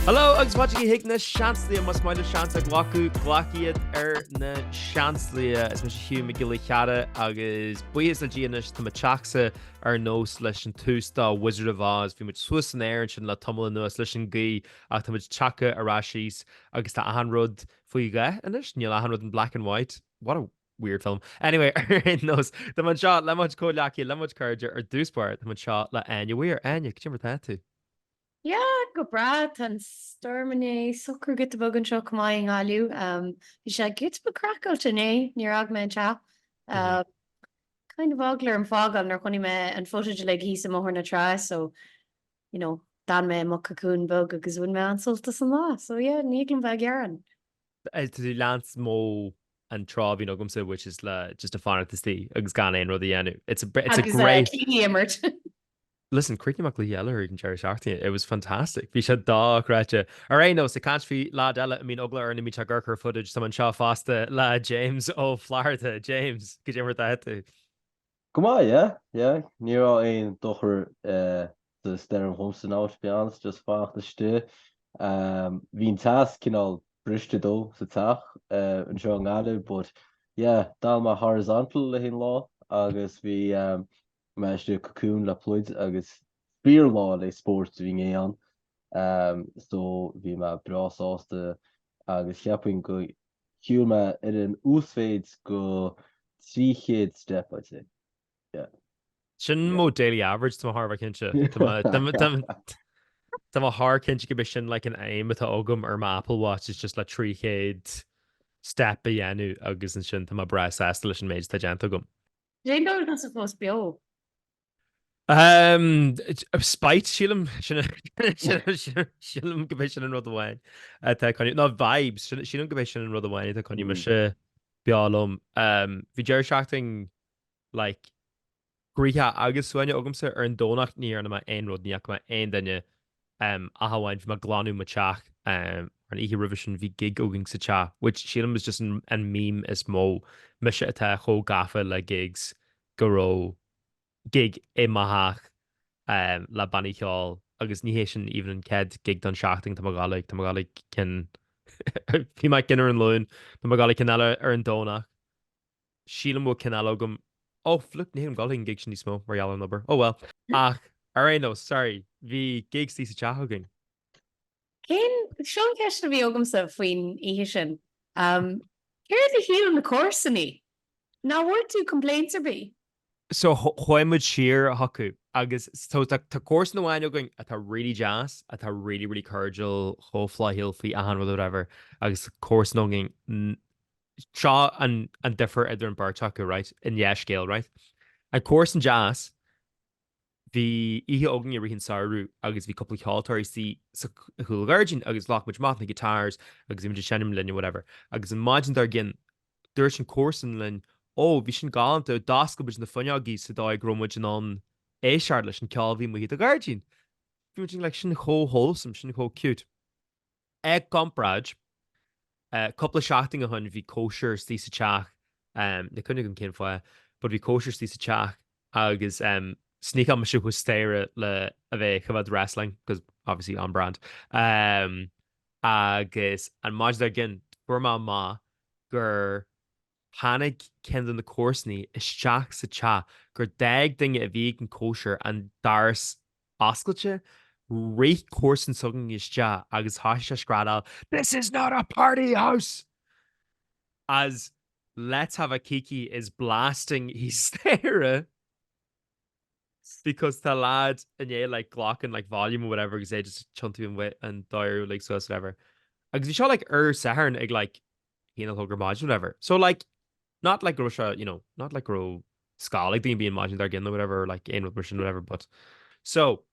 Hello, agus watching hiig na seanslia mas maiile seansa glacu glaciad na seanslia is mis Hugh McGilly cheada agus buíos na díanais tá teachsa nós leis an tústá Wizard of Oz bhí muid Swiss an air sin le tomla nuas leis an gaí ach tá muid teacha arásís agus tá ahanrod faoi gaith inis níl ahanrod in black and white. What a weird film. Anyway, nós tá man seo le muid cólaci le muid cardide ar dúspáir tá man seo le Áine bhuiir Áine cin mar tú. Yeah, go brad an stormine sucker get bug an seo cumáin gáú. Bhí sé git be crackáilte né níor ag me te. Kind of aglar an fágan nar chunig me an footage le hí sa mór na tre, so dan me mo cocoon bug agus bhain me ansolta san lá. So yeah, níglan bheith gearan. To Lance Mo and Trovy Nogumsa, which is just a fan of the sea, agus gan ein ruddy enu. It's a great emerge. Listen, Cricky McLeod and Jerry Seachtainí, it was fantastic. Bhí sé dá creite. Ar é nó sa canfi lá eile I mean ogla ar na mí gurchar footage sa man seo fásta le James ó Fáilte. James, go dé mar tú. Come on, yeah. Ní ein dochar the Stern Homestead now, to be honest, just fach the stu. Bhín task cinál briste dó sa teach an seo ngáile, but yeah, dal ma horizontal le hin lá agus bhí meiste cocoon le pluid agus fear lá le sports bhí éan. So bhí me brasásta agus cheapin go hiúil me in an úsféid go 300 step, I'd say. Yeah. Sin mó daily average tá Harvard cinse. Tá má haar cinse go sin like an aim atá ógam ar má Apple Watch is just le 300 step a dhéanú agus an sin tá má bras asta leis an méid tá deanta gom. Jane don't know supposed to be old. Spite sílam sílam go bhéh sin an rud amháin ná vibes sílam go bhéh sin an rud amháin tá chuní mar se beálum. Bhí deir seachting like gríthe agus suaine agamsa ar an dónach ní ar na ein rud níach ma ein daine ahaáin bhí mar glanú ma teach an ihe revision bhí gig óging sa te, which sílam was just an meme is mó me se atá cho Gaffa le gigs goró gig é maithach le bannaí cheáil agus níhé sin even an ced gig don seachting tá gála cin bhí mai cinar an lún tá gála cinile ar an dónach sílam mó cinile gom flip ní an gáling gig sin ní smó mar eall number. Oh well. Ach ar é nó sorry bhí gigs tí sa teachagin. Cén sean ceisna bhí ógamsa faoin ihe sin. Céir a híal na cósaní. Ná bhfuir tú complaints ar bí? So chuimid siar a hacu agus tá córs na bhhaine going atá really jazz atá really cordial cho flyhill faoi ahan or whatever agus córs nógin seo an differ idir an barteach right in scale right an córs an jazz bhí ihe ógan a rihin saoú agus bhí coppla cheáiltarí sí sa chuúlgargin agus lách muid math na guitars agus imidir senim linne whatever agus an maidin dar gin dúirt an córs an linn bhí sin gáanta dascaid na funneagaí sa dá gromid an éisiart leis an ceáilhí mu a gardín. Bhí sin le sin wholesome, sin cute. Ag compráid coppla seachting a chun bhí Cóisir tí sa teach na chunig an cin foioi, bud bhí Cóisir tí sa teach agus sneak am siú stéire le a bheith chubhad wrestling, because obviously on brand. Agus an maid ar gin burma má gur Hannig cin na cósní is teach sa te gur deag dinge a bhí an Cóisir an dars oscailte réith cósan sugan is te agus há se scradal, "This is not a party house!" As Let's Have a Kiki is blasting hystéire because the lad in like Glock and like volume or whatever because they just chunty and wit and dire like so whatever. Agus bhí seo like Saharn ag like híanal thug mod whatever. So like not like Russia, not like Ro Ska, like being imagined there again or whatever, like in with Russian whatever. But so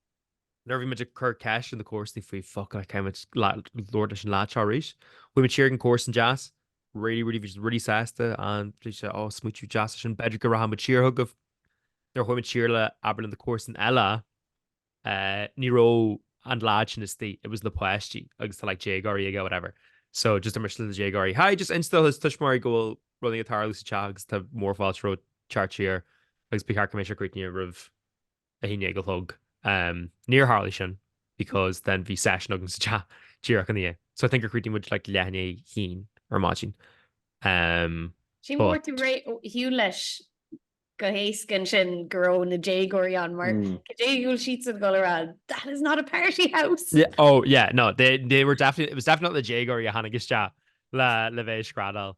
nervy magic Kirk Cash in the course if we fuck I came with Lord and La Charish. We were cheering course and jazz. Really sasta and please smooch you jazz and Bedrick Raham cheer hug of their home cheerla aber in the course in Ella Nero and Lach in the state. It was the Poesti, agus to like Jay Gary whatever. So just a the Jay Gary. Hi, just install his touch more goal running a tar loose chags to more false road chart here. Agus be commission great near of a hinegel hug. Near Harley Shin. because then bhí session agus tíach an é. So I think recruiting would like lehanné hín or máin. Sí mór tú hiú leis go héiscin sin goró na dégóí an mar dégúil sheets of Colorado. That is not a party house. Yeah. Oh yeah, no, they were definitely, it was definitely the Jaguar Johanna Gisha la Bheith Scradal.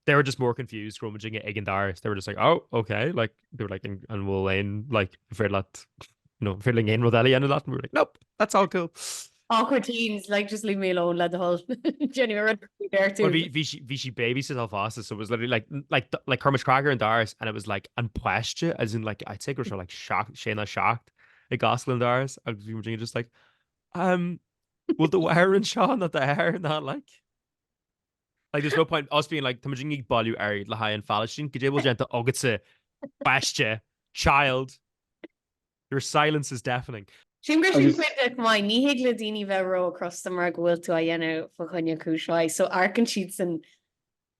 They were just more confused rummaging at Eagrán. They were just like, oh, okay, like they were like, and we'll aim like feeling in with Ellie and that, and we were like, nope, that's all cool. Awkward teens, like just leave me alone, let the whole Jenny there too. But she babysit all fast, so it was literally like Kermit Cracker and Dars, and it was like and Puestia, as in like I'd say her like shocked, Shayna shocked at Goslin Dars. I was just like, will the wire and Sean not the hair not like there's no point us being like Tamajingi Balu Ari Lahai and Falashin Kajable Genta Ogatse Puestia child. Your silence is deafening. Sin gur sin cuiide mai ní hiag le daoine bheith ro across the mar bhfuil tú a dhéanamh fa chuine cúiseáid, so arcan siad san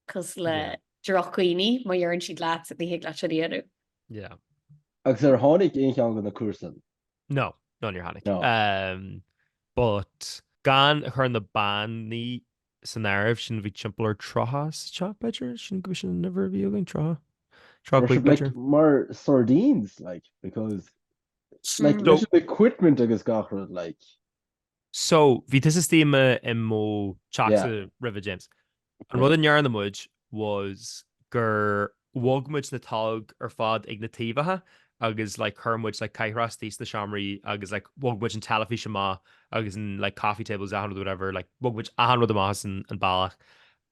cos le drochaoine má dhearann siad leat a bhí hiag leat a dhéanamh. Yeah. Agus tháinig éon gan na cuasan? No, not your Hannick. No. But gan her in the ban ní san airh sin bhí timpplair trochas chop better sin go sin never bhí going trocha. Like more sardines, like because like the equipment agus gachar like. So bhí this is theme in mo chasa River James. And what in yarn the mudge was gur wogmuch na tag fad ignatívatha agus like hermuch like kaihras these the shamri agus like wogmuch and talafi shama agus in like coffee tables or whatever like wogmuch ahan with the mas and balach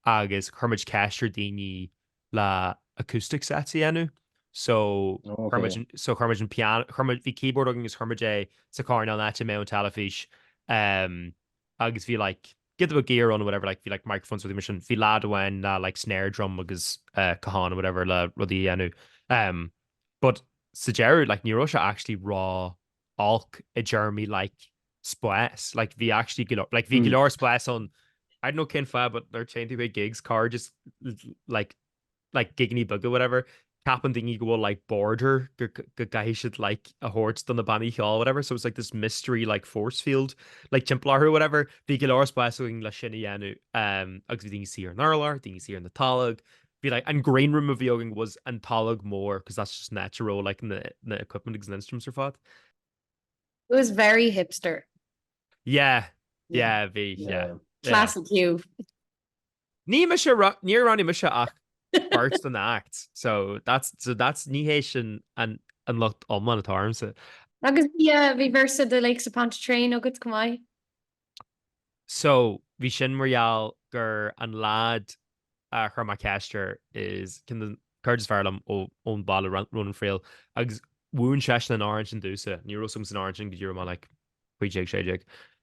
agus hermuch casher dini la acoustic sets anu. So hermuch and piano hermuch the keyboard is hermuch sa carn on that me on talafish agus feel like get the gear on or whatever, like feel like microphones with the mission feel lad when like snare drum agus cahan or whatever la ruddy anu. But Jared like Neurosha actually raw alk a Jeremy like splash like we actually get up like Vigilor splash on I don't know Ken Fab but they're changing big gigs car just like giggany bug or whatever happen thing you go like border guy should like a horse on the banny hall whatever, so it's like this mystery like force field like Templar or whatever Vigilor splashing la shinianu agus we didn't see her in Narlar, didn't see her in the Talag be like and green room of yoga was and Talag more because that's just natural like in the equipment and instruments are fought. It was very hipster. Yeah. Classic Hugh. Ní misha near Ronnie misha parts than acts, so that's nihation and looked all man at arms. Agus vi versa the lakes upon train o good come. So vi sin Marial gur an lad her macaster is can the Curtis Farlam own ball running frail agus wound session an orange and dusa neuro some an orange and you're like we jig shajig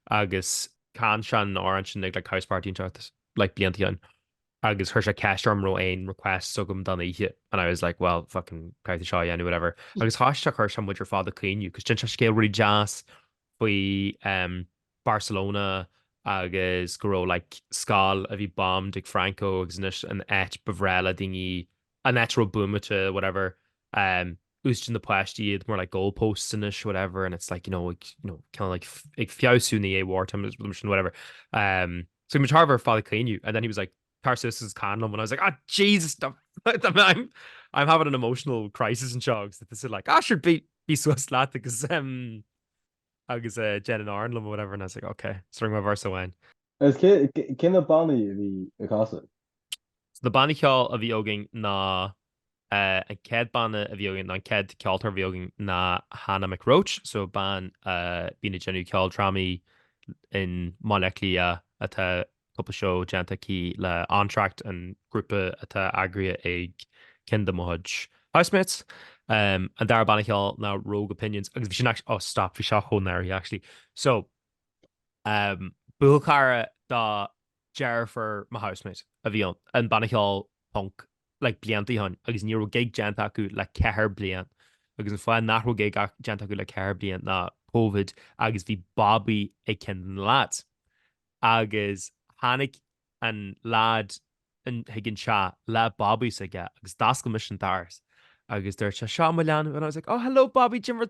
agus can shan orange and like house party and chat like bliantian agus her caster roain request so gum done hit and I was like well fucking try to show you whatever agus hashtag her some with your father clean you because just scale really jazz we Barcelona agus go like Skal a bhí bombed ag Franco agus an et bevrela dingy a natural boom to whatever used in the plasty more like goalposts and ish whatever and it's like kind of like fiausuni a wartime whatever so much harder father clean you and then he was like Tarsus is canon when I was like Jesus I'm having an emotional crisis and shogs that this is like should be so slat because agus Jen and Arn or whatever and I was like okay string my verse away. Is kin a banny vi a casa? So the banny call of yoging na a ked banna of yoging na ked calter of yoging na Hannah McRoach so ban being a genu called trami in Moneklia at a couple show janta ki la contract and group at agria egg kinda housemates and there bannichal now rogue opinions because we should actually stop we shot home there actually so Bulkara da Jennifer my housemate avion and bannichal punk like blianti hun agus nero gig jantaku like ceir bliant agus an fáin nachro gig jantaku like ceir bliant na COVID agus vi Bobby a ken lad agus Hannick and lad and higgin sha la Bobby sa get agus das commission dars agus der Shamalian and I was like oh hello Bobby Jim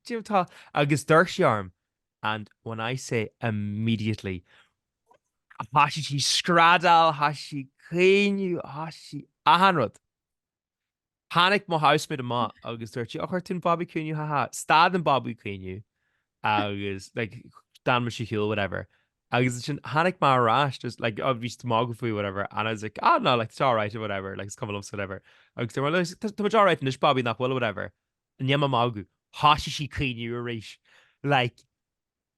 Jim Ta agus Dirksharm And when I say immediately, hasí scradal, hasí cleanú, hasí ahanrod. Panic má housemate má agus dúirtí a chuirtún Bobby cúniú haha. Stad an Bobby cúniú agus like dan mar hiúil whatever. Agus sin panic má ráis just like obviously tomography whatever. And I was like, oh no, like it's all right or whatever. Like it's coming up whatever. Agus they're like, it's all right and there's Bobby not well whatever. And yama magu hasí cúniú a réis. Like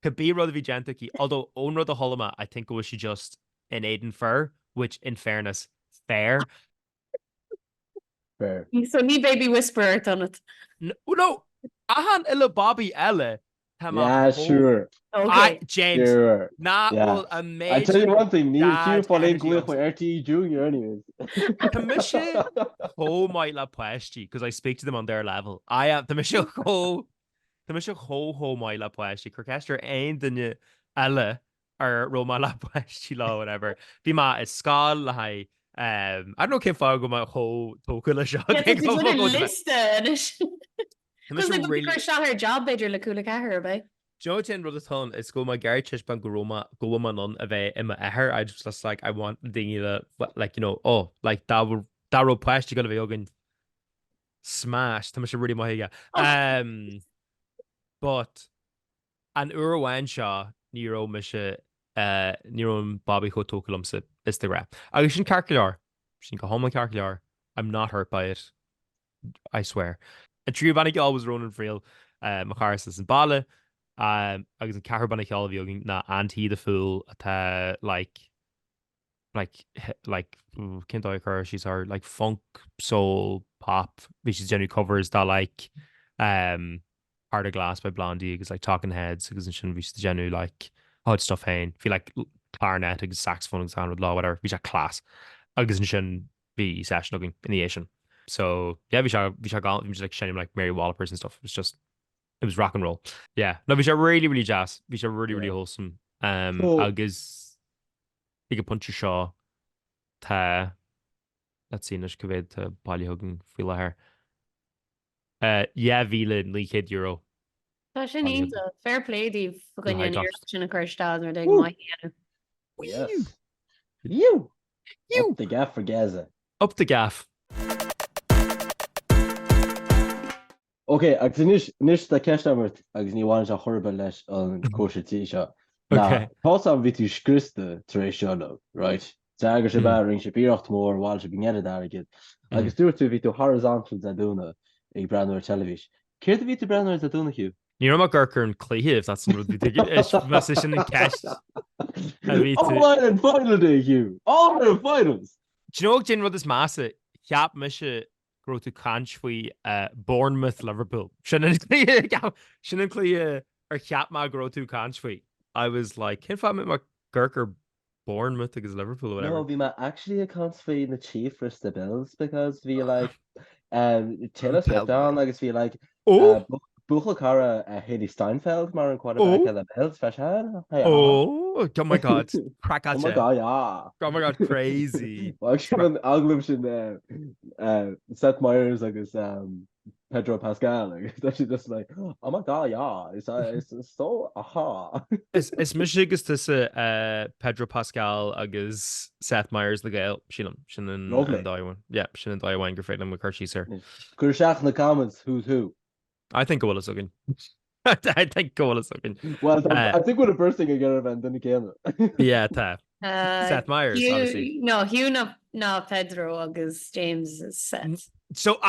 could be rather be gentaki. Although owner of the Holima, I think it was she just in Aiden Fur, which in fairness, fair. Fair. So ní baby whisperer on it. No, ahan illa Bobby ella. Yeah, sure. Okay. James. Sure. Nah, Yeah. well, amazing. I tell you one thing, Neil dad Hugh for energy Glyph on- with RTE Junior anyways. Commission. Oh my la puesti, because I speak to them on their level. I have the Michelle ho my la puesti. Kirkester ain't the ella or Roma la puesti law whatever. Be ma is skal like I don't know if I go my whole tokula shot. List because Commission they really. shot her job beidir le coolla cahar ba. Joe Tin Rutherton, it's go my Gary Chishpan Goroma, go man on a bit in my hair. I just like, I want the thing that, like, you know, oh, like that will past, you're gonna be again smashed. How much really my yeah. But an Urwan Shaw, Nero Misha, Nero Bobby Hotokulumsa Instagram. I should calculate. She can go home and calculate. I'm not hurt by it. I swear. And true bannig always running for real. Macaris and Bala. Agus an cehar banna cheála bhíogainn na antí the fool atá like cin dá chur she's our like funk soul pop which she's generally covers that like Heart of Glass by Blondie agus like Talking Heads agus an sin bhí genu like hot stuff hain feel like clarinet agus saxophone agus sound law whatever bhí class agus an sin bhí session in the Asian so yeah bhí gal bhí like shining like Mary Wallopers and stuff it was rock and roll. Yeah. No, we should really jazz. We should really wholesome. Agus you could punch your shaw. Let's see, Nish Kaved to Ballyhugging feel her. Yeah, Vila Leakhead Euro. Tá sin ínta fair play dí fucking sin a chuirstad ar Woo. mai Yes. You. Up the Gaff for Gaza. Up the Gaff. Okay, agus níos de ceisteirt agus ní bhain se chorba leis an Cóisir tí seo. Okay. Tá an bhí tú scrista tar éis seo, right? Tá agus sé bheith ring sé bíocht mór bháil sé bíine aige. Agus dúir tú bhí tú horizontal a dúna ag breanúir televis. Céir bhí tú breanúir a dúna hiú? Ní ra gurcur an cléh if that's what we think. It's sin an cash. All in final day, Hugh. All in finals. Do you know Jin rud is massa? Cheap misha grow to Canchwy Bournemouth Liverpool. Shouldn't clear or cheap ma grow to Canchwy. I was like, can I my Gurker Bournemouth against Liverpool or whatever? No, we might actually account for the chief for the Bills because we like Taylor Swift down like it's we like Buchel Cara Haley Steinfeld Marin quarterback of the Bills fresh hand. Oh my god. Crack at Oh my god, yeah. Oh my god, crazy. Well, actually Alglum Seth Meyers like is Pedro Pascal like it's actually just like oh my god, yeah. It's so aha. It's Michigas to Pedro Pascal agus Seth Meyers the Gaeilge sin and Daiwan. Yeah, sin and Daiwan go freight with Kirchie sir. Kurshach in the comments who's who. I think Gola sucking. I think Gola sucking. Well, I think we're the first thing I get event in the camera. Yeah, Seth Meyers, Hugh, obviously. No, Hugh no Pedro agus James is Seth. So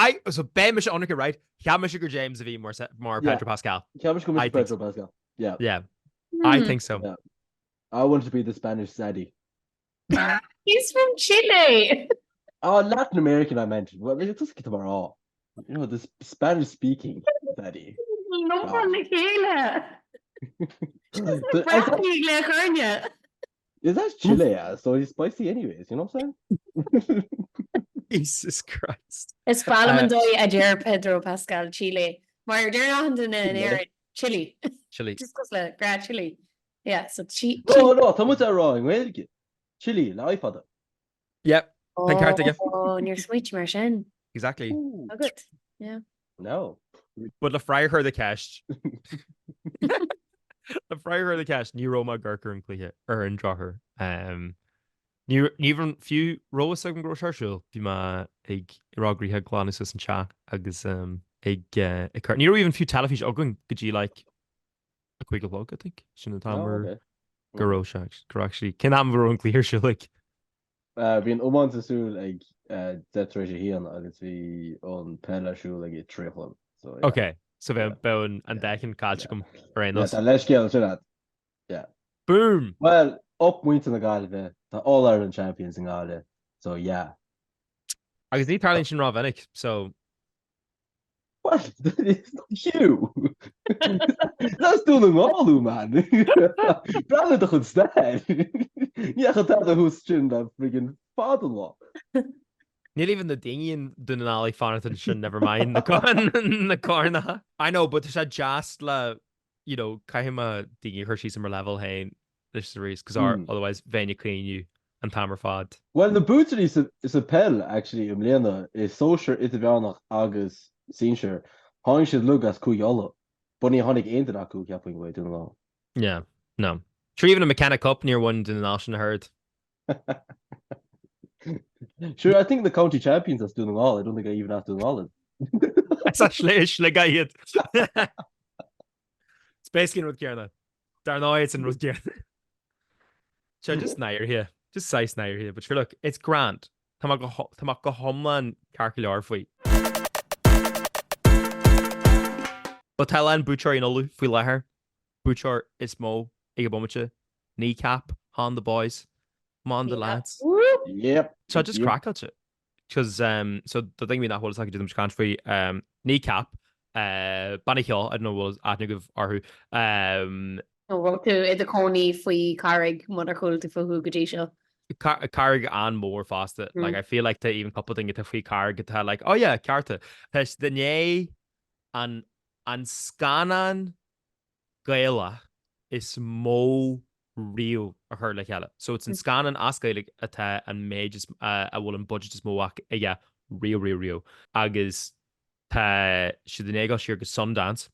Ben Mish Onika, right? Michigan James V more Pedro Pascal. Pedro Pascal. Yeah. Yeah. I think so. Yeah. I want to be the Spanish Zaddy. He's from Chile. Oh, Latin American I mentioned. Well, it doesn't get to all. You know, the Spanish speaking Zaddy. No from the Chéile. Is that Chile? Yeah, so he's spicy anyways, you know what I'm saying? Jesus Christ. Is Palamandoi a dear Pedro Pascal Chile. Maar they're not in an area Chile. Chile. Just goes like grad Chile. Yeah, so Chile. No, tell me that wrong. Where did you? Chile, la iPad. Yep. Oh, near switch Martian. Exactly. Oh, good. Yeah. No. But the fry her the cash. The freighir the cash ní Roma gurkur an cluiche ar an drochar. Níhan fiú rolas ag an groisiisiúil bhí má ag rágríthe glánas an teach agus ag ní even fiú talafís agan go dtí like a chuig blog I think sin an tamar goró seach go actually cin am bhar an clíir siú like Bhíon ómán asúil ag detrééis hían agus bhí an pelasú ag trílam. Okay, so bheith ben an decin cáilte gom ar aon Tá leis céal sin. Boom! Well, up muinte na Gaeilge, tá All Ireland champions in Gaeilge, so yeah. Agus ní tarlíonn sin rá bhenig, so What? It's not Hugh. That's doing them all, man. Brother the goed staan. Ja, gaat dat hoe stun dat freaking father-in-law. Níl even the daon duna nálaí fanartan sin never mind na carna. I know, but there's just la, you know, caiime daoine chuirsí some level hain this the race because otherwise venue clean you and tamer fad. Well, the boots is a pell actually Lena is social italiano agus Sínseir háin siad lu as chuig alla, but ní tháinig aontar a chuig ceappaing bhfuil dúna lá. Yeah, no. Sure, even a mechanic up near one in the national herd. Sure, I think the county champions are doing all. I don't think I even have to do all. It's actually it. It's basically with Kierna. Darnoy it's in with Kierna. So just nair here. Just size nair here. But sure, look, it's grand. Tamag go homlan carcular fwy. But Thailand butcher in all fwy leher. Butcher is mo. Igabomacha. Kneecap. Han the boys. Mon the lads. Yep. So I just crack at it. Because so the thing we that was like do them country Kneecap Bannihill I don't know what ethnic of Arhu Well to the corny fwy carrig mother cool to for Gadisha. Carrig and more faster. Like I feel like to even couple things to free carrig to like oh yeah carta. There's the nay and scanan Gaeilge is mo real a her like hella. So it's in scanan ascaig at and mages a will budget is mo yeah real agus ta should the nego share Sundance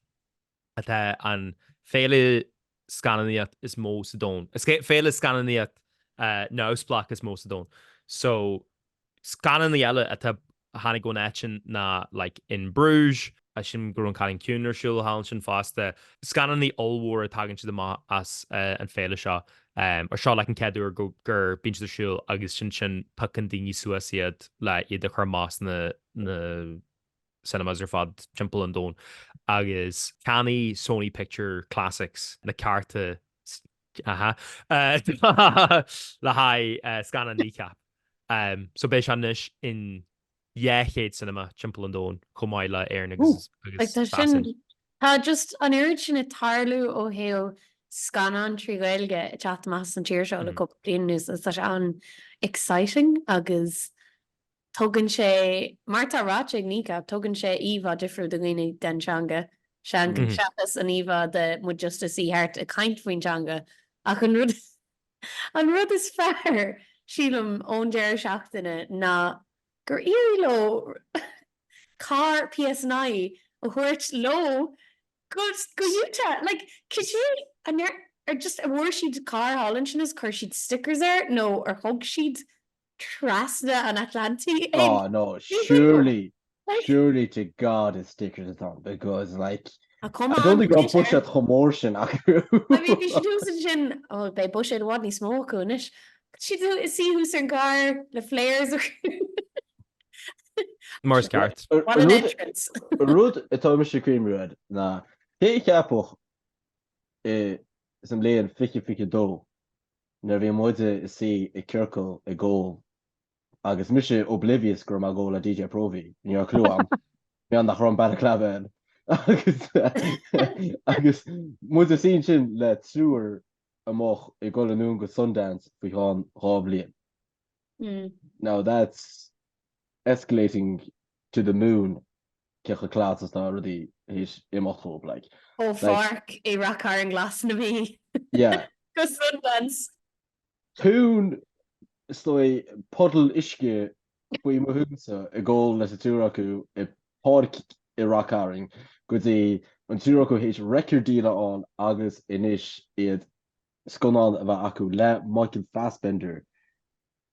at and Féile Scannánaíochta is mo Sedón. Escape Féile Scannánaíochta now splack is mo Sedón. So Scannánaíochta at a hannig go etchin na like in Bruges I sin go an calling Cunar siúil há sin fásta Scannánaí allhór a tagann si ma as an Féile seo or seo like an ceadú go gur bín the siúil agus sin tucan daoine suasíad le iad a chur más na cinemas ar fad timpeall an dón agus canny Sony Picture Classics na carta le hai scanan Kneecap so béis anis in chéad cinema timpeall an dón chomáile ar agus tá just an urge sin a tarlú ó héal scanan trí Gaeilge chat mas an tíir seo le cop blianús is an exciting agus tugann sé Marta ráte Kneecap tugann sé Eva difriú do gine denseanga sean chapas an Eva de mu just a sí hart a kaint faointanga ach an rud is fearr sílam ón deir seachtainine na gur lo car PS9 a huirt lo go Utah like could you and or just a she'd car Holland sin is cur she'd stickers there no or hug she'd Trasna an Atlantic. Oh no, surely to God it's stickers at on because like I don't think I'll push that commotion. I mean you should do sin oh they push it wadney smoke unish. She do see who's her car the flares Morse cards. What an entrance. Rud a Thomas cream red na Kneecap some leon ficky do. Nar bhí muide is sí I circle a goal agus mis oblivious gur má goal a DJ Provi in your clue am me an nach rom bad club agus muide sin sin le trúer amach I go noon go Sundance fi há blian. Now that's escalating to the moon cecha classes na already his imachful like oh fark a rockar and glass na me yeah go Sundance Tún stoi puddle iske bhui ma hunsa a goal les a túraku e I rackaring go dtí an túra go hééis recordíle an agus inis iad scanán a bheith acu le Michael Fassbender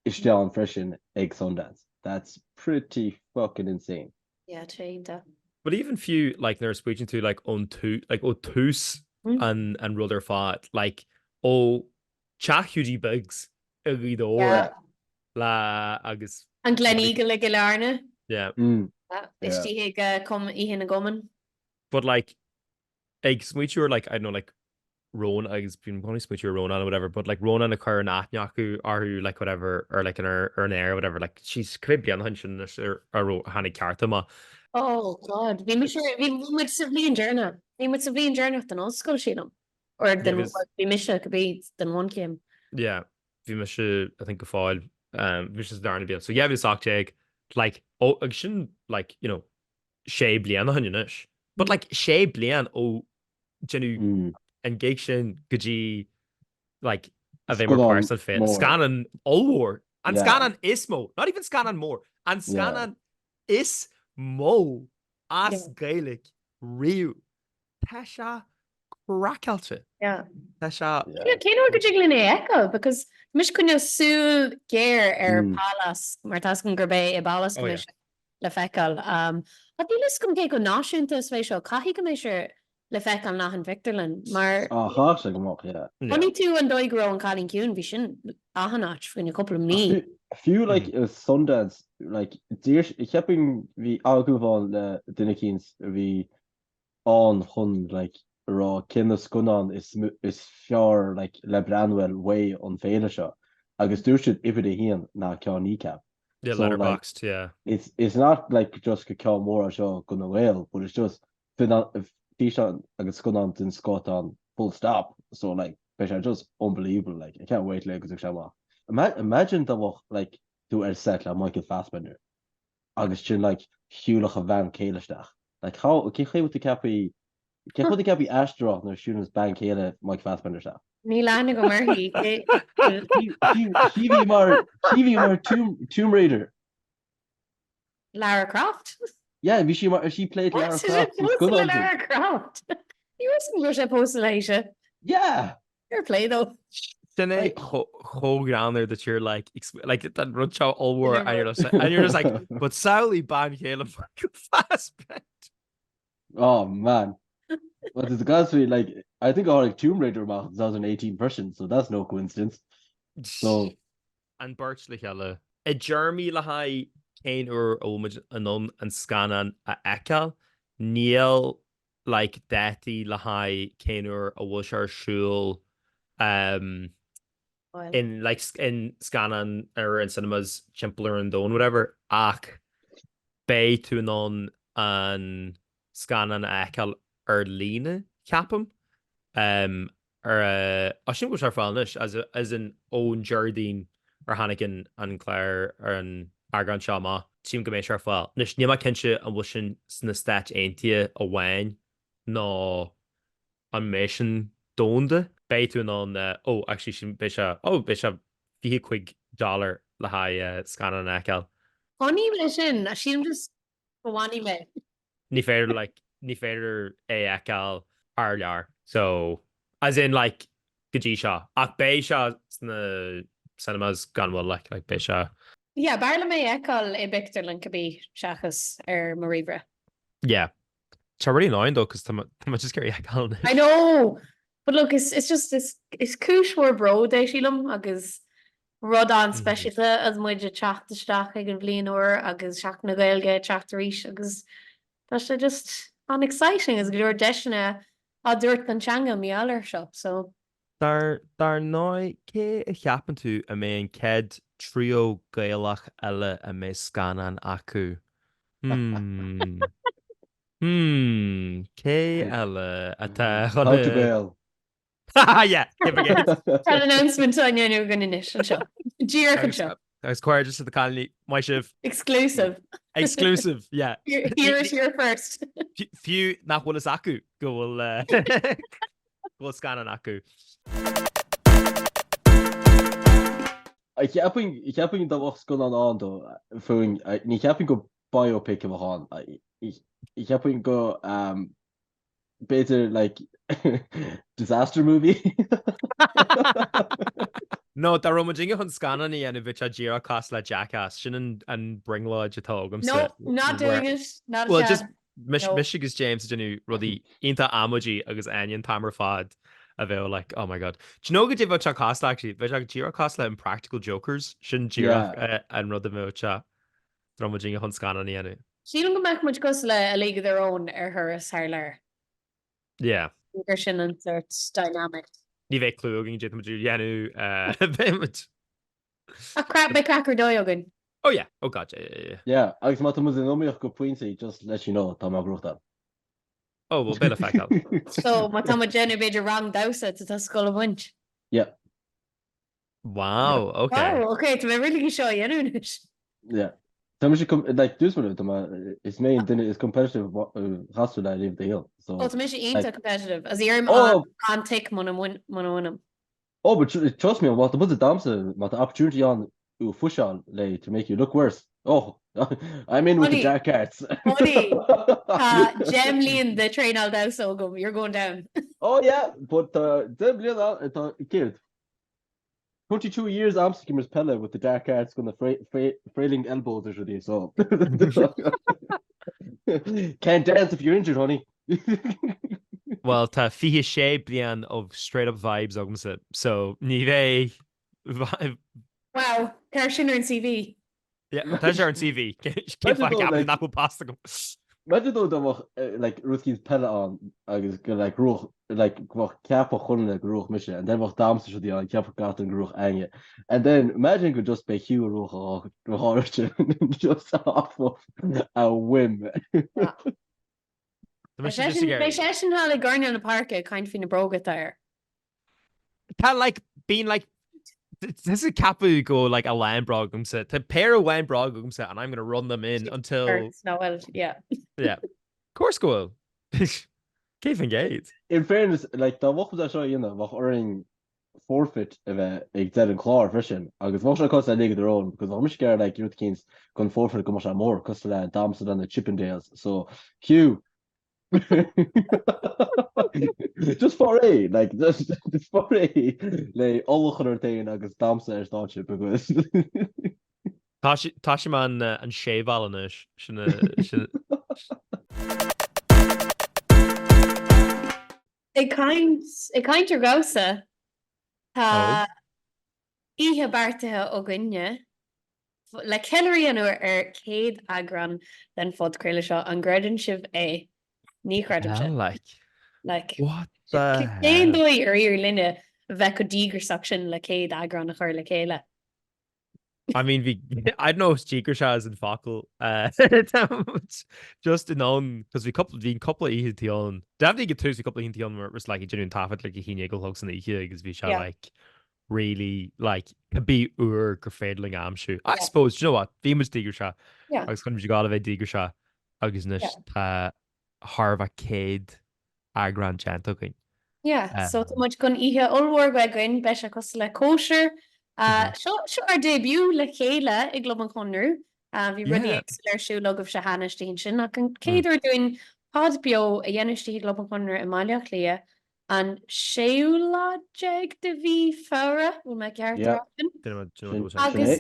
iste an freisin ag Sundance. That's pretty fucking insane. Yeah, tréanta. But even few like they're speaking to like on two like oh tús and rudder fought like oh chat Hugh Biggs do Yeah. la agus An Gleníige le Gailne. yeah. Is tí ag cum ihe na goman. But like smuitiúr like I don't know like Ron agus been probably smuitiúr Ronan or whatever, but like Ronan a chur nathneachu or like whatever or like an air or whatever like she's could be an hunching or hanna carta ma. Oh god, bhí mu sa bblion dearna. Bhí mu sa bblion dearna den osscoil sílam. Or den bhí mis go bí den one came. Yeah, bhí me se I think go fáil bhí se darna bíal. So yeah, bhí soach like oh ag sin like you know sé blian a hunninis. But like sé blian ó genú an geig sin gotí like a bheith mar person fit. Scanan allwar. And scanan is mó. Not even scanan more. And scanan is mó as Gaeilge riú. Tá se craic. Yeah. Tá se céanú go dtí glína echo because mis cunne súil géir palas mar tascin gur bé I balas le feicáil. A bhí lis gom cé go náisiúnta bhééis seo caithí go mééis se le feicáil nach an Victorland mar háse gomach Oní tú an dóigró an cálín ciún bhí sin ahanát faoin a couple mí. Few like Sundance like dear keeping the alcohol the dinnekins the on hun like raw kinda skunnan is fjor like lebranwell way on Féile agus do should if it hian na Kneecap. Yeah, so, letterboxed, like, yeah. It's not like just ka more show gonna whale, but it's just if T-shirt agus skunnan in Scotland full stop. So like just unbelievable. Like I can't wait like imagine that like do set like Michael Fassbender agus sin like Hugh a van Gaeilge like how okay with the cappy Astra no students ban Gaeilge Mike Fassbender stuff Ní lena go marthaí TV mar Tomb Raider Lara Croft yeah she played Lara Croft Lara Croft you wasn't Seansálaithe yeah your play though. Dinne chogan there that you're like that run show all war and you're just like but Sally ban Gaeilge Fassbender. Oh man. But it's got to be like I think I like Tomb Raider about 2018 version, so that's no coincidence. So and Birch le helle a Jeremy le hai Kane or Omid anon and scanan a ekal Neil like Daddy le hai Kane or a Wushar Shul in like in scanan or in cinemas chimpler and don whatever ach bay to non and scanan ekal Lena Capum or I think was our falnish as an own Jardine or Hannigan and Claire or an Eagrán Shama team go our fall nish nima kinse and wishing sna stat aintia a wine no on mission donde Beitún on oh actually she bisha fi chuig dollar le ha Scannánaíochta. Funny sin she just bhhaní me. Ní féidir é eáil ar lear. So as in like gotí seo ach bé seo sna cinemas ganhfuil like bé seo. Yeah, barla mé eáil I Victorland cabbí seachas ar Maribra. Yeah. It's really annoying though because tá just scary eáil. I know. But look, it's just it's cúismór bro é sílam agus rud an speisialta as muid de teachtasteach ag an bblion uair agus seach na Gaeilge teachtaríis agus tá sé just an exciting as go leor deisina a dúirt an teanga meallar seo so. Dar ná cé a cheapan tú a mé an ced trío Gaeilge eile a mé scanan acu. Cé eile atá Gael. yeah, Tá announcement on you going to show. Seo. I was quite just at the colony. My shift. Exclusive, yeah. Here is your first. Few nach will aku go will go scan an aku. Ik heb dat was kon aan do. Ní heb go biopic amháin. Ich heb going go better like disaster movie. No, tá romhainn chun Scannánaí ana bhíte ddíra cos le Jackass sin an bringláid atágam No, not doing it. Not a Well, chance. just No. Michigan's James genú rudí ionta amodí agus aon tamar fad a bheith like, oh my god. Do you know go dtí bhte cost actually? Bheith ag ddíra cos le Impractical Jokers sin ddíra an rud a bhte romhainn chun Scannánaí ana. Sílan go meach muid cos le a league of their own her sair. Yeah. Sin an sort dynamic. Ní bheith clú gin dé dhéanú bhéimiid. A crap be cracker doigan. Oh yeah, oh god, yeah. Yeah, agus má mu an nóíoch go puintí just let you know tá má grúta. Oh, well, bit of fact out. So má tá Jenny beidir rang dasa tá scoil a bhaint. Yeah. Wow, okay. Oh, okay, tá mé rilí seo dhéanúnis. Yeah. Tá mu like dús is main dinne is competitive hasú le leave the hill. So Oh, tá mé sé ionta competitive. As dhéirm an take mana winam. Oh, but trust me, what the damse, what the opportunity on Fushan lay to make you look worse. Oh, I'm in with the jackets. Funny. Gem Leon, the train all down, so go. You're going down. Oh yeah, but Gem Leon, kid. 22 years Amsterdam's Pelle with the dark arts going the frailing elbows or something. So can't dance if you're injured, honey. Well, tá fihe sé blian of straight up vibes agam so ní bheith Wow, Car sinner in CV. Yeah, tá sé an CV. Cé fa gap na pasta go. Imagine though that like Ruski's Pelle on agus go like roch like what cap chun like roch mission and then what dams should the on cap got and roch Áine. And then imagine could just be Hugh roch just off of a whim. Bei sé hála garne an na parke kind fin na broga there. Tá like being like this is capu go like a land brogum set to pair of land brogum set and I'm gonna run them in until no well yeah. Yeah. Course go. Keith engaged. In fairness, like the what was I show you know what earning forfeit of a dead and claw fishing. Agus what cost I league their own because I'm scared like youth kings can forfeit go much more because the Damson and the Chippendales. So Hugh just for a like just for a like all other thing agus damsa is not chip because Tashiman and Shevalanish It kind your Gaza ihe bartathe ó gunne le Hillary an céad Eagrán den phodchraoladh seo an gradin sibh é ní credit like what the dói ar linne bheith go dígur sin le céad Eagrán a chuir le chéile. I mean, I don't know if Jeaker Shaz and Fockle just in on because we couple of easy on definitely get two couple of on where it was like a genuine taffet like a hinegel hoax and the because we shall like really like be grafadling amshu. I suppose you know what famous Digger Shah. I was going to go out of a Digger Shah. I was Harva Cade Eagrán chanting. Yeah, so much gun ihe ulwar wegain besha cos le Cóisir. Sure our debut le chéile I glob an chunú. Vi rudi leir log of Shahanistine sin ac an céidir doing pod bio a dhéanistí glob an chunú I maileach lia an séúlajeg de bhí fara bhfuil me ceart agus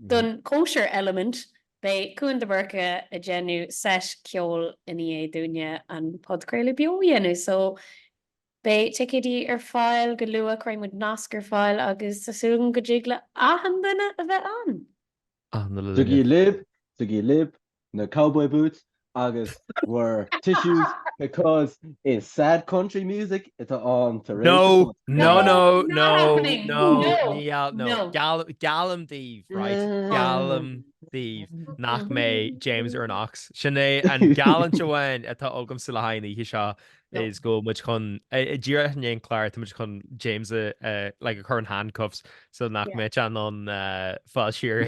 don Cóisir element bei cún de burca a genu set ceol in é dúne an phodchraoladh bio dhéanú so Bei tikedi fáil go lua craimid nascar fáil agus asúgan go jigla ahandanna a bheith an. Tugi lib, na cowboy boots, agus were tissues because it's sad country music. It's on to No. Gallum Thief, right? Gallum Thief. Nach me James or Knox. Sinead and Gallant Joanne at the Ogum Silahini, Hisha. Is go much con Jira and Clark to much con James like a current handcuffs so knock me chan on fall sheer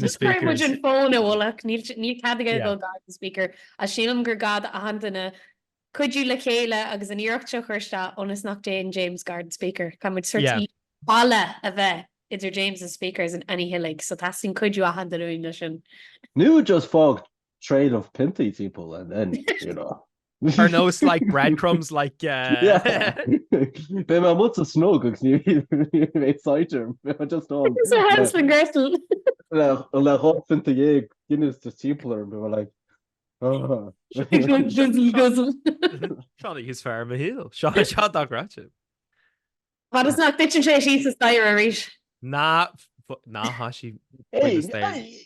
speaker phone ní cad go garden speaker a sílam gur gad a handana could you le chéile agus an iirecht chuirsta onas nach dé James garden speaker come with search balla a bheith idir James and speakers in any hillig, so tasting could you a hand doing mission. New just fog trade of pinty people and then, you know. Or no, it's like breadcrumbs, like Yeah. Be ma mut a snog agus ní mé cider. Just on. It's a Hansel and Gretel. Le hot pinta é Guinness to tipler and we were like, oh. Guzzle. Seanna his fair a heel. Sean dog ratchet. What is not bitching sé she's a style reach. Nah, hashi. Hey,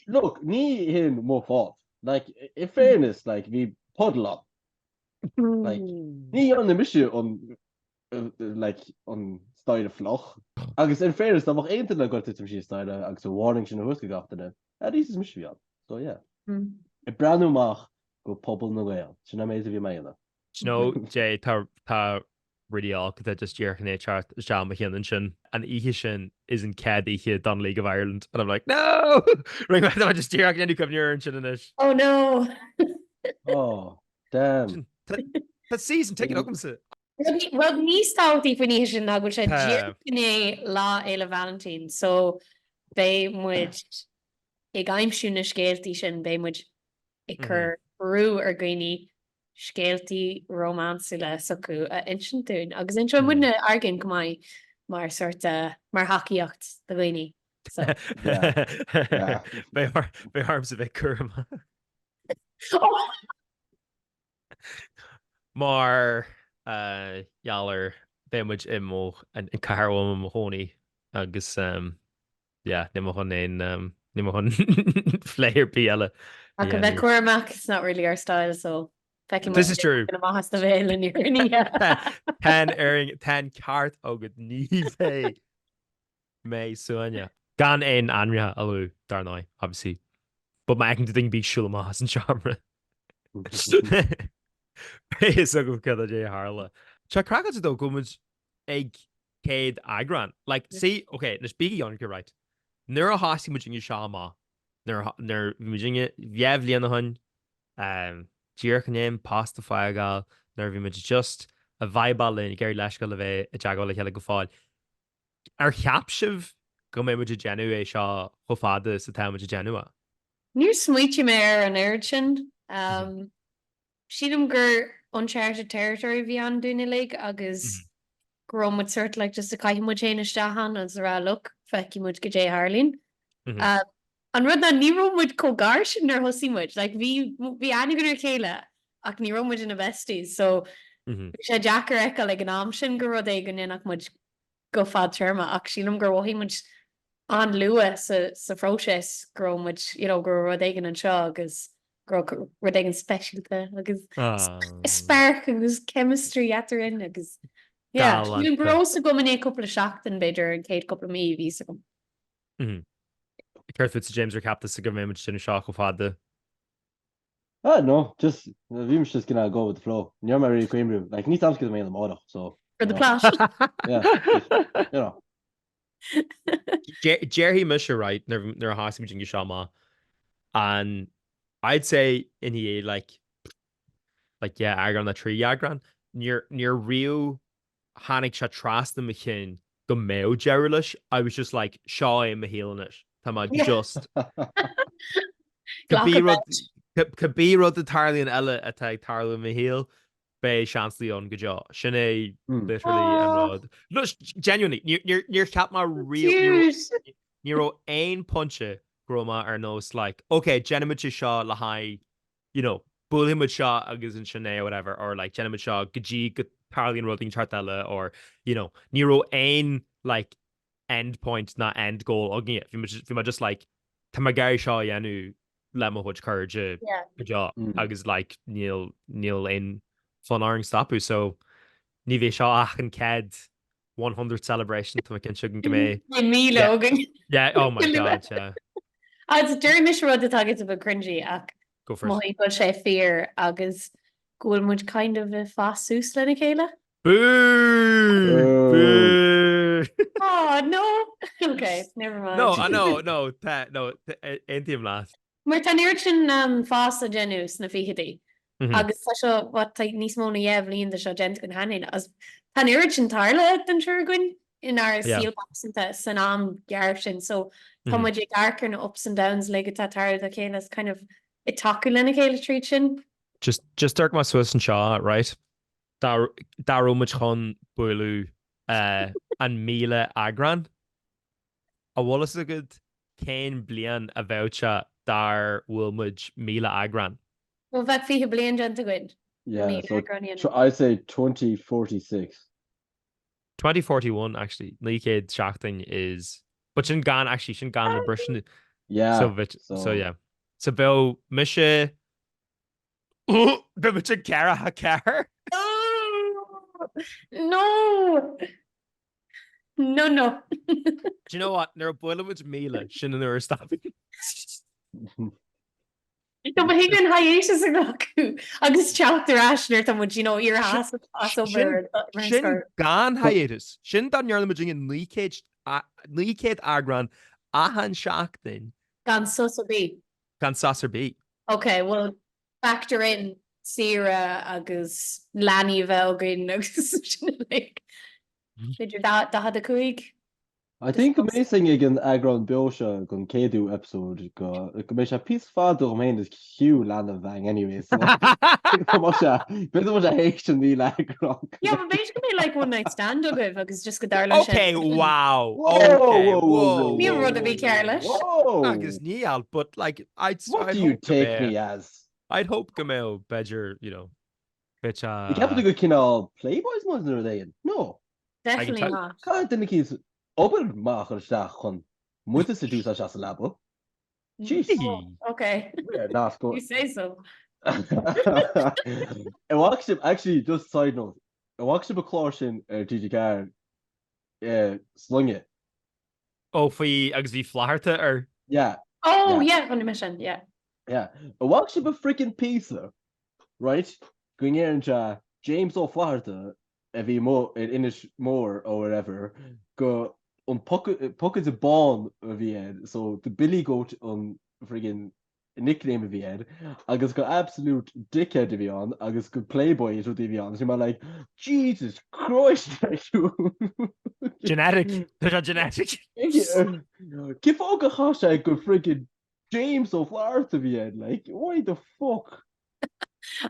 look, ní hin mo fault. Like, in fairness, like, we podlop. Like, ní an the mission on like on style floch. Agus in fairness, da mach einten na got it she style agus a warning sin hus gegacht den. This is mission. So yeah. E brand new mach go pobl na gael. Sin amazing vi meile. No, Jay ta really all that just year chart Sean McKinnon sin and ihe sin isn't cad ihe done League of Ireland and I'm like no ring back I just year can come near and sin ish. Oh no. Oh damn. That season take it up se. Well ní stáí faní sin na go sé jené lá eile Valentine so bé muid ag aimimsúna scéaltí sin bé muid i chur brú ar gcuoine scéaltí románsúile socu a insin agus in muna argin go mai mar sort mar haíocht do bhaoine so bé harms a bheith curm mar jaler bémuid imó an carham mo hóní agus nimime chun nimime chun fléir bíile. go bheith cuaach it's not really our style so this is true. Tan cart agad ní fé mé suine gan éon anria aú darná obviously but ma can think be siúla has an charmra is a go cad a dé hála se crack dó gomuid ag céad Eagrán like see okay na speaking on you right nuair a hasí mu in seo má nuair muginge bheamh líana hunn tíorchanéim pasta fáigáil nuair bhí muid just a bhaibal in géir leis go le bheith a teagá le cheile go fáil ar cheap sibh go mé muid genú é seo cho fada sa tá muid genua. Níor smuoiti mé ar an air sin siadm gur uncharted territory bhí an dúna le agus gromid suirt le just a caiimmu chéanaisteán as rá look feicimmuid go dé Harlín. An rud na nírómuid cógáir sin ar hosímuid, like bhí anigur chéile ach nírómuid in a besties, so sé Jackar echa le an am sin go rud é ganach muid go fad terma ach sílam gur bhhímuid an lua sa fróses gromid gur rud éigen an seo agus rud éigen specialte agus spark agus chemistry atarin agus Níl bros a go man é cúpla seachtain beidir an céad cúpla mí ví a gom. Ceirfut sa James ar capta sa go méid sin seo go fada. No, just bhím just gonna go with the flow. Níor mar ri cuiimú, like ní tam go mé am ádach, so for the clash. Yeah, Jerry Misha right nar hasí jing seo má and I'd say in here like Eagrán na trí Eagrán near Rio Hannig se trasna me chin go mé Jerrylish I was just like seo é ma héalanis tá má just could be rud a tarlíon eile atá ag tarla ma héal bé seanslíón go jo sin é literally an rud. No, genuinely near cap má real ní ein punche groma ar nós like okay genimiid seo le haid bulimid seo agus an sinné or whatever or like genimiid seo gotí go tarlíon ruding chartile or ní ein like end point not end goal agin it fi ma just like tá ma gair seo dhéanú le mo chuid chuirde go jo agus like níl ein fun áing stopú so ní bhé seo ach an ced 100 celebration tá cin sigan go mé yeah oh my god yeah it's during mis rud atá a bh cringy ach go first go sé fear agus gofuil muid kind of fásús lena chéile boo oh no okay never mind no eintim last mar tan ir sin fás a genús na fichadí agus tá seo wat níos móna éh líon de seo gent an hanin as tan ir sin tarla den sure gin in our Yeah. seal accent san am garsin so Mhm. come ag arcar na ups and downs le go tar a chéile is kind of it taku lena chéile trí sin. Just dark my Swiss and Shaw, right? Dar much chun bulu and Mila Eagrán. A Wallace a good Kane blian a voucher dar Wilmudge Mila Eagrán. Well bheit fi blian genta good. Yeah, so I'd say 2046. 2041 actually. Naked Seachtainí is but sin gan actually sin gan na brusin. Yeah. So yeah. So Bill Misha Bill Misha Cara ha car. No. No. Do you know what? They're boiling with Mila, shin and they're stopping. No, but he didn't hiatus acu agus teachtar asnar tam you know ar has over Shin gan hiatus. Shin dan yarn the in leakage Eagrán ahan Seachtainí gan susa bí. gan sasser B. Okay, well factor in Sira agus Lani Velgrin agus like did that had a chuig. I think amazing again Eagrán Beosha gon Kedu episode go a piece father main is Hugh land of bang anyway so bit much a Haitian me Eagrán. Yeah, but basically like one night stand of agus just go dar Okay, wow. Whoa. Me would be careless. Agus níall, but like What do you take me as? I'd hope Gamel Bedger, you know, bitch. You can't do good kinda Playboys ones are they? No. Definitely not. Can't think he's open machar staach chun muta sa dús as a labo. Jeez. Okay. Not good. You say so. I walked him actually just side note. I walked him a caution DG car slung it. Oh, fi agus vi flaharta or Yeah. Oh yeah, on a mission, yeah. Yeah. I walked him a freaking pizza. Right? Going here and James O'Flaherty if he more in his more or whatever go pocket a ball of the end. So the Billy Goat on friggin' nickname of the end. Agus go absolute dickhead of the on. Agus go playboy is what the on. So I'm like, Jesus Christ, genetic. There's a genetic. Give all the hashtag go friggin' James O'Flaherty of the end. Like, why the fuck?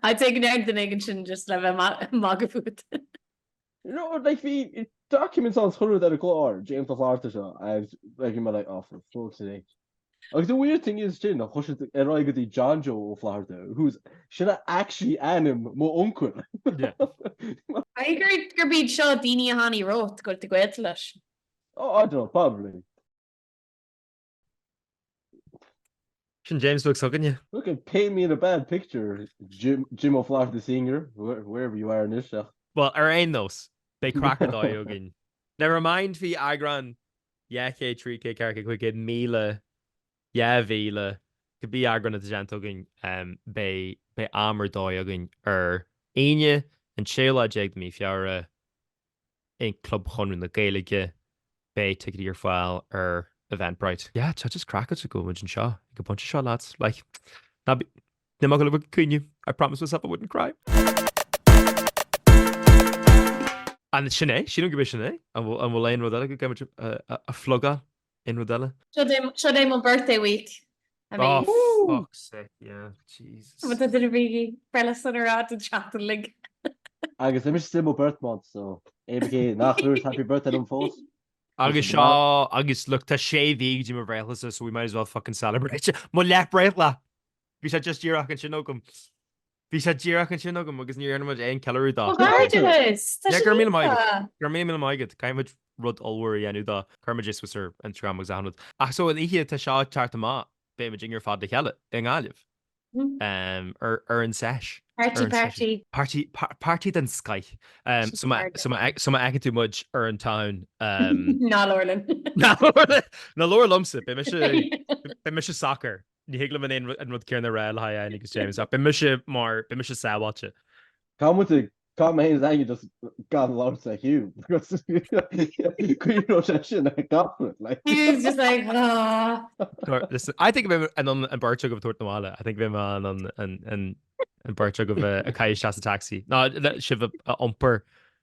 I take an out the negation just like a magafoot. You know, like the documents on Twitter that are James O'Flaherty show, and like you're like, oh, for fuck's sake. Like the weird thing is, Jin, the John Joe O'Flaherty, who's should I actually anim mo uncle. Yeah. I agree. You're being shot. Dini Hani wrote go to Gaeilge. Oh, I don't know, probably. Shin James looks hugging you. Look and paint me in a bad picture, Jim O'Flaherty senior, wherever you are in this show. Well, ain't those. They crack a die again. Never mind the Eagrán. Yeah, K3 K carca quick Mila. Yeah, Vila. Could be Eagrán at the gent again. Be armor die again. Áine and Sheila jeg me if you're in Club Chonradh the Gaeilge. Be ticket your file Eventbrite. Yeah, just crack it to go and Shaw. A bunch of Shaw lads. Like that be they're not gonna look at you. I promised myself I wouldn't cry. And Sinead, she don't give a Sinead, and we'll lay in Rodella, go give a flugga in Rodella. Should I my birthday week? I mean, oh, fuck's sake, yeah, Jesus. But that didn't be Féile Scannánaíochta and Sundance. Agus I'm still my birth month, so ABK nachlurs happy birthday on false. Agus Shaw, Agus look to shave the Jim of so we might as well fucking celebrate. My left breathla. We said just Jirach and Chinogum. Bhí sé ddíach an sin agam agus níor muid aon ceú dá. Gur mé maigad caiimid rud allhairí anú dá chumaid Swisar an tram examid. Ach so an ihe tá seo teart amá bé me dingar fad de cheile in gáileh. An sesh. Party den Sky. So ma agan tú muid an town. Ná Lorlan. Na Lord lumsa be me se soccer. Ní hiigla man an rud cearna rail ha agus James be me se sáhaite. Cá mé aige just gan lá a Hugh sin Gaff like He's just like listen, I think of an barchug of Tortnawala. I think of him an barchug of a Kaish taxi. No, that shiv a umper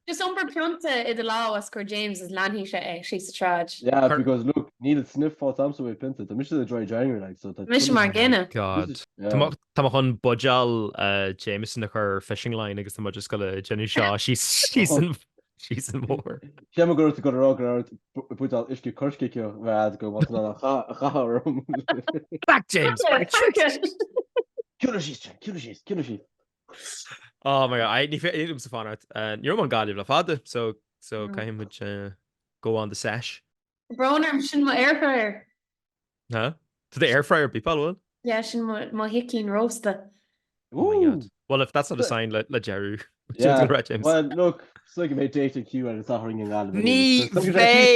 Just umber pianta I the law as gur James is lanhí sé she's a traj. Yeah, because look, Neil Sniff fought Samson with Pinta. The mission of the dry January, like so. Mission mar ginna. God. Yeah. Tá chun budal Jameson nach her fishing line agus tá just go le Jenny Shaw she's in more. Chem go to go rock around put out iske kurske kyo vad go wat na ha. Back James. Kill. Oh my god, I need to find out. You're on Gaeilge la fada, so kind would go on the sesh. Broner sin ma air fryer. Huh? To the air fryer people will. Yeah, sin ma hicking roasta. Oh my god. Well, if that's not a sign, let Jeru. Yeah. James. Well, look, it's like about dating Q and it's not ringing out. Ní bheith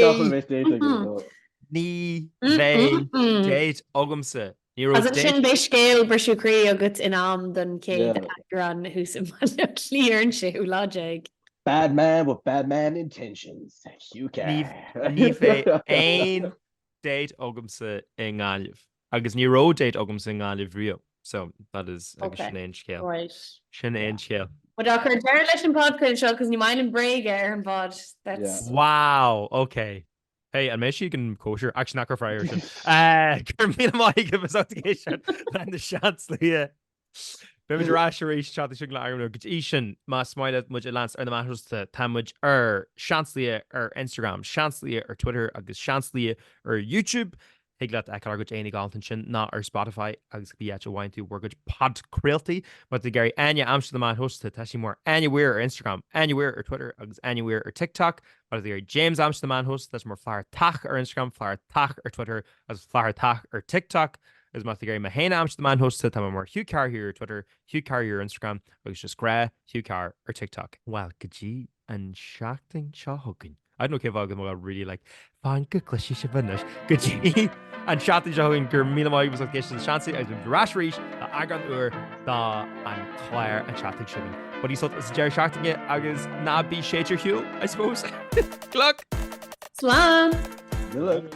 date ogamsa. As a sin bei scéil brisú criú agat in am don céad Eagrán who's in clear and shit logic. Bad man with bad man intentions. Hugh. Ní bheith ein date ogamsa in Gaeilge. Agus ní ro date ogamsa in Gaeilge rio. So that is agus sin ein scéil. Right. Sin ein scéil. But I'll hear leis an podcast show because you mind and break ar an bod. That's wow. Okay. Hey, and maybe you can Cóisir actually not go fryer. Kermina mai give us application and the Seansálaithe. Bimid rasherí chat the sugar iron good Ishan mas smile much lance or the matters to tamuj Seansálaithe Instagram, Seansálaithe Twitter, agus Seansálaithe YouTube. Higlat ecargut Áine Galton sin na Spotify agus be at wine to work phodchraoladh but the Gary Áine Amsterdam host to Tashimore anywhere Instagram, anywhere Twitter, agus anywhere TikTok. But the Gary James Amsterdam host that's more theach Instagram, theach Twitter, as theach TikTok. Is my Gary Mahane Amsterdam host to more Hugh here Twitter, Hugh Instagram, agus just gra Hugh TikTok. Well, gee and seachtainí hugging. I don't know if I'm really like fine good clishy shivanish good gee and shot the showing gur míle mai was location Seansálaithe as been rasherí the Eagrán da and Claire and chatting shipping. But he thought it's Jerry shouting it agus na be shader Hugh, I suppose. Luck. Swan. Good luck.